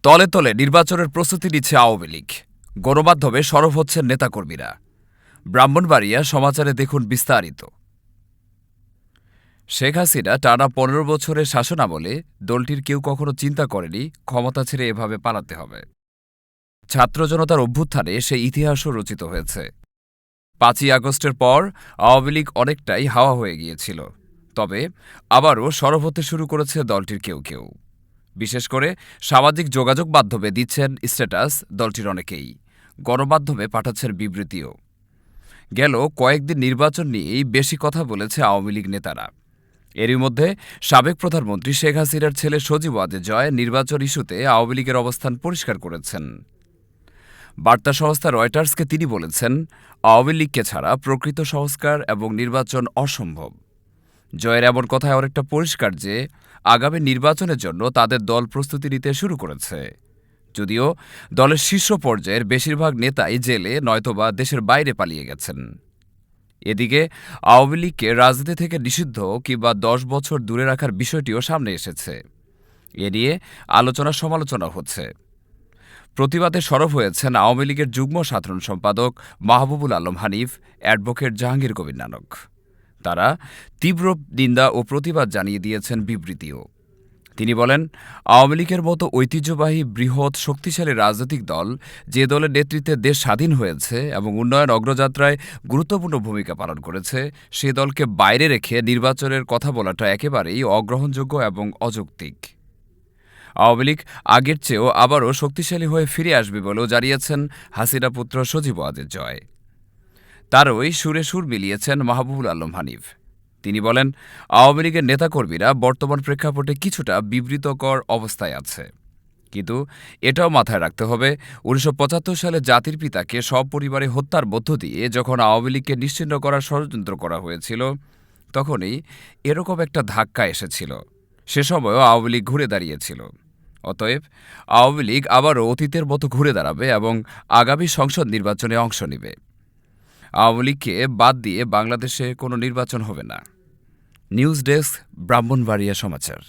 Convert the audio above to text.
তলে তলে নির্বাচনের প্রস্তুতি নিচ্ছে আওয়ামী লীগ। গণমাধ্যমে সরব হচ্ছেন নেতাকর্মীরা। ব্রাহ্মণবাড়িয়া সমাচারে দেখুন বিস্তারিত। শেখ হাসিনা টানা ১৫ বছরের শাসনামলে দলটির কেউ কখনো চিন্তা করেনি ক্ষমতা ছেড়ে এভাবে পালাতে হবে। ছাত্র জনতার অভ্যুত্থানে সেই ইতিহাসও রচিত হয়েছে। ৫ই আগস্টের পর আওয়ামী লীগ অনেকটাই হাওয়া হয়ে গিয়েছিল। তবে আবারও সরব হতে শুরু করেছে দলটির কেউ কেউ। বিশেষ করে সামাজিক যোগাযোগ মাধ্যমে দিচ্ছেন স্ট্যাটাস দলটির অনেকেই, গণমাধ্যমে পাঠাচ্ছেন বিবৃতিও। গেল কয়েকদিন নির্বাচন নিয়েই বেশি কথা বলেছে আওয়ামী লীগ নেতারা। এরই মধ্যে সাবেক প্রধানমন্ত্রী শেখ হাসিনার ছেলে সজীব ওয়াজেদ জয় নির্বাচন ইস্যুতে আওয়ামী লীগের অবস্থান পরিষ্কার করেছেন। বার্তা সংস্থা রয়টার্সকে তিনি বলেছেন, আওয়ামী লীগকে ছাড়া প্রকৃত সংস্কার এবং নির্বাচন অসম্ভব। জয়ের এমন কথায় অনেকটা পরিষ্কার যে আগামী নির্বাচনের জন্য তাদের দল প্রস্তুতি নিতে শুরু করেছে। যদিও দলের শীর্ষ পর্যায়ের বেশিরভাগ নেতাই জেলে নয়তোবা দেশের বাইরে পালিয়ে গেছেন। এদিকে আওয়ামী লীগকে রাজনীতি থেকে নিষিদ্ধ কিংবা ১০ বছর দূরে রাখার বিষয়টিও সামনে এসেছে। এ নিয়ে আলোচনা সমালোচনা হচ্ছে। প্রতিবাদে সরব হয়েছেন আওয়ামী লীগের যুগ্ম সাধারণ সম্পাদক মাহবুবুল আলম হানিফ, অ্যাডভোকেট জাহাঙ্গীর কবির নানক। তারা তীব্র নিন্দা ও প্রতিবাদ জানিয়ে দিয়েছেন বিবৃতিও। তিনি বলেন, আওয়ামী লীগের মতো ঐতিহ্যবাহী বৃহৎ শক্তিশালী রাজনৈতিক দল, যে দলের নেতৃত্বে দেশ স্বাধীন হয়েছে এবং উন্নয়ন অগ্রযাত্রায় গুরুত্বপূর্ণ ভূমিকা পালন করেছে, সে দলকে বাইরে রেখে নির্বাচনের কথা বলাটা একেবারেই অগ্রহণযোগ্য এবং অযৌক্তিক। আওয়ামী লীগ আগের চেয়েও আবারও শক্তিশালী হয়ে ফিরে আসবে বলেও জানিয়েছেন হাসিনা পুত্র সজীব ওয়াজেদ জয়। তারই সুরে সুর মিলিয়েছেন মাহবুবুল আলম হানিফ। তিনি বলেন, আওয়ামী লীগের নেতাকর্মীরা বর্তমান প্রেক্ষাপটে কিছুটা বিব্রতকর অবস্থায় আছে। কিন্তু এটাও মাথায় রাখতে হবে, ১৯৭৫ সালে জাতির পিতাকে সপরিবারে হত্যার মধ্য দিয়ে যখন আওয়ামী লীগকে নিশ্চিহ্ন করার ষড়যন্ত্র করা হয়েছিল, তখনই এরকম একটা ধাক্কা এসেছিল। সে সময়ও আওয়ামী লীগ ঘুরে দাঁড়িয়েছিল। অতএব আওয়ামী লীগ আবারও অতীতের মতো ঘুরে দাঁড়াবে এবং আগামী সংসদ নির্বাচনে অংশ নেবে। আওয়ামী লীগকে বাদ দিয়ে বাংলাদেশে কোনো নির্বাচন হবে না। নিউজ ডেস্ক, ব্রাহ্মণবাড়িয়া সমাচার।